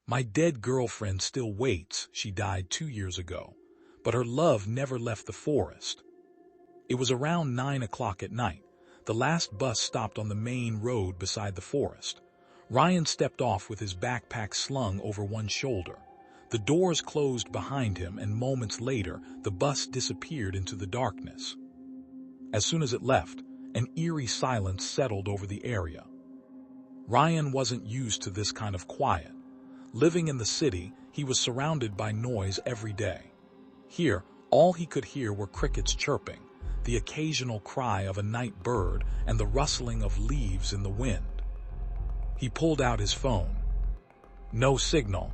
My dead girlfriend still waits. She died 2 years ago, but her love never left the forest. It was around 9 o'clock at night. The last bus stopped on the main road beside the forest. Ryan stepped off with his backpack slung over one shoulder. The doors closed behind him, and moments later, the bus disappeared into the darkness. As soon as it left, an eerie silence settled over the area. Ryan wasn't used to this kind of quiet. Living in the city, he was surrounded by noise every day. Here, all he could hear were crickets chirping, the occasional cry of a night bird, and the rustling of leaves in the wind. He pulled out his phone. No signal.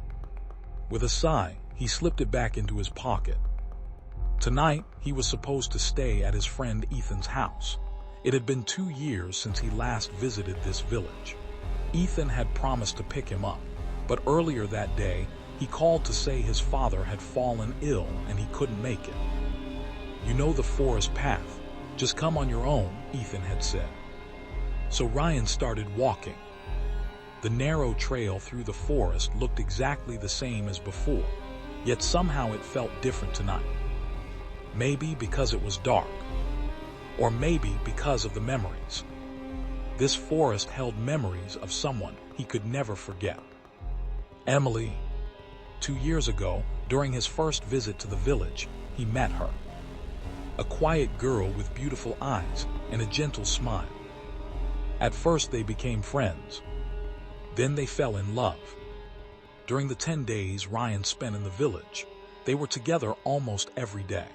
With a sigh, he slipped it back into his pocket. Tonight, he was supposed to stay at his friend Ethan's house. It had been 2 years since he last visited this village. Ethan had promised to pick him up, but earlier that day, he called to say his father had fallen ill and he couldn't make it. "You know the forest path. Just come on your own," Ethan had said. So Ryan started walking. The narrow trail through the forest looked exactly the same as before, yet somehow it felt different tonight. Maybe because it was dark, or maybe because of the memories. This forest held memories of someone he could never forget. Emily. 2 years ago, during his first visit to the village, he met her. A quiet girl with beautiful eyes and a gentle smile. At first they became friends. Then they fell in love. During the 10 days Ryan spent in the village, they were together almost every day.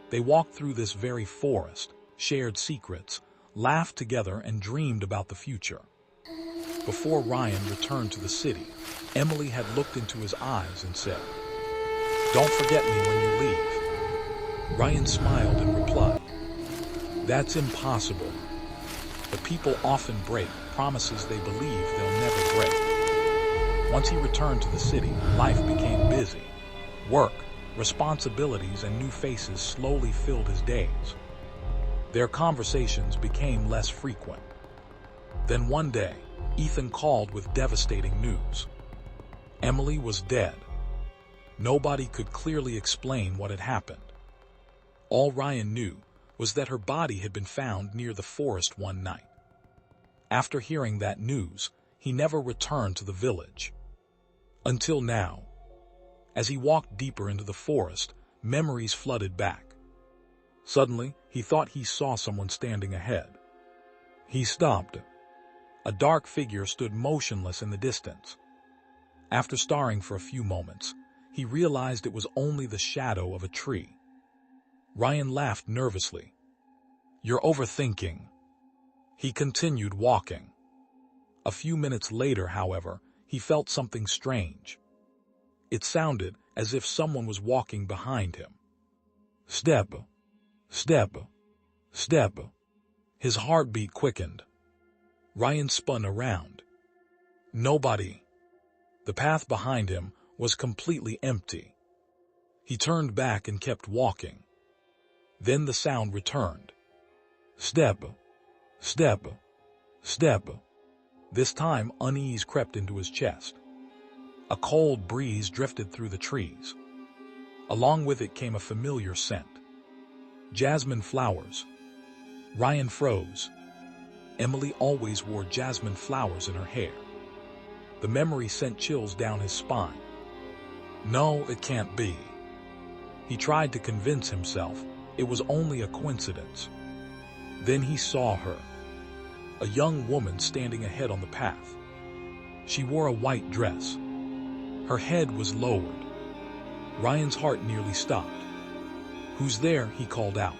They walked through this very forest, shared secrets, laughed together, and dreamed about the future. Before Ryan returned to the city, Emily had looked into his eyes and said, "Don't forget me when you leave." Ryan smiled and replied, "That's impossible. But people often break promises they believe they'll never break." Once he returned to the city, life became busy. Work, responsibilities, and new faces slowly filled his days. Their conversations became less frequent. Then one day, Ethan called with devastating news. Emily was dead. Nobody could clearly explain what had happened. All Ryan knew was that her body had been found near the forest one night. After hearing that news, he never returned to the village. Until now. As he walked deeper into the forest, memories flooded back. Suddenly, he thought he saw someone standing ahead. He stopped. A dark figure stood motionless in the distance. After staring for a few moments, he realized it was only the shadow of a tree. Ryan laughed nervously. "You're overthinking." He continued walking. A few minutes later, however, he felt something strange. It sounded as if someone was walking behind him. Step, step, step. His heartbeat quickened. Ryan spun around. Nobody. The path behind him was completely empty. He turned back and kept walking. Then the sound returned. Step, step, step. This time unease crept into his chest. A cold breeze drifted through the trees. Along with it came a familiar scent. Jasmine flowers. Ryan froze. Emily always wore jasmine flowers in her hair. The memory sent chills down his spine. No, it can't be. He tried to convince himself it was only a coincidence. Then he saw her. A young woman standing ahead on the path. She wore a white dress. Her head was lowered. Ryan's heart nearly stopped. "Who's there?" he called out.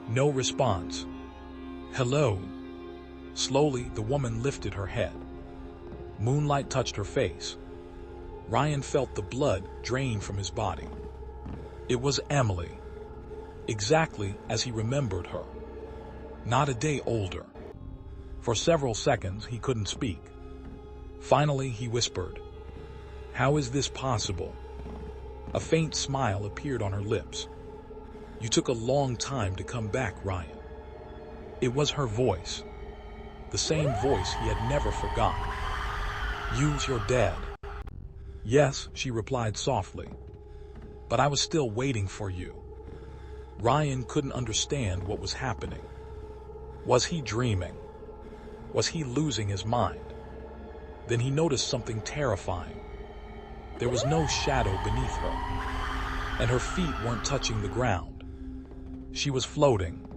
No response. "Hello." Slowly, the woman lifted her head. Moonlight touched her face. Ryan felt the blood drain from his body. It was Emily. Exactly as he remembered her. Not a day older. For several seconds, he couldn't speak. Finally, he whispered, "How is this possible?" A faint smile appeared on her lips. "You took a long time to come back, Ryan." It was her voice. The same voice he had never forgotten. "You're dead." Yes, she replied softly. But I was still waiting for you. Ryan couldn't understand what was happening. Was he dreaming? Was he losing his mind? Then he noticed something terrifying. There was no shadow beneath her, and her feet weren't touching the ground. She was floating.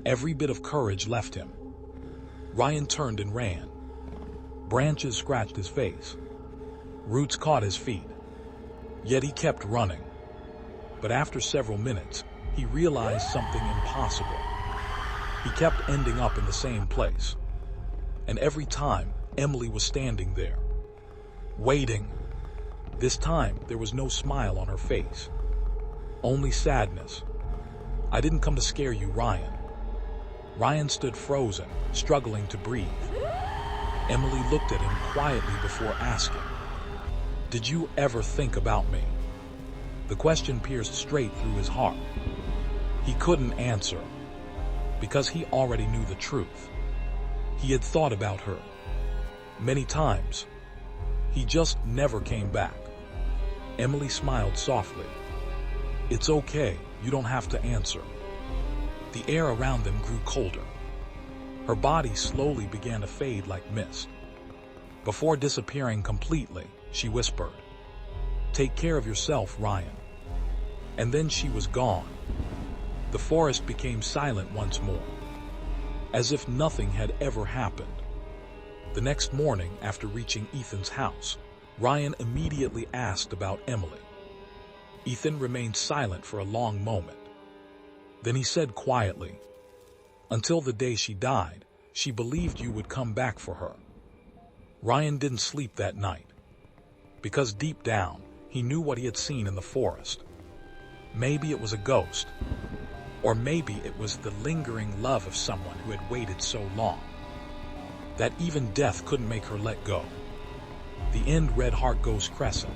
Every bit of courage left him. Ryan turned and ran. Branches scratched his face. Roots caught his feet. Yet he kept running. But after several minutes, he realized something impossible. He kept ending up in the same place. And every time, Emily was standing there, waiting. This time, there was no smile on her face. Only sadness. I didn't come to scare you, Ryan. Ryan stood frozen, struggling to breathe. Emily looked at him quietly before asking, "Did you ever think about me?" The question pierced straight through his heart. He couldn't answer, because he already knew the truth. He had thought about her many times. He just never came back. Emily smiled softly. "It's okay, you don't have to answer." The air around them grew colder. Her body slowly began to fade like mist. Before disappearing completely, she whispered, "Take care of yourself, Ryan." And then she was gone. The forest became silent once more, as if nothing had ever happened. The next morning, after reaching Ethan's house, Ryan immediately asked about Emily. Ethan remained silent for a long moment. Then he said quietly, "Until the day she died, she believed you would come back for her." Ryan didn't sleep that night, because deep down, he knew what he had seen in the forest. Maybe it was a ghost, or maybe it was the lingering love of someone who had waited so long, that even death couldn't make her let go. The end read Heart Goes Crescent.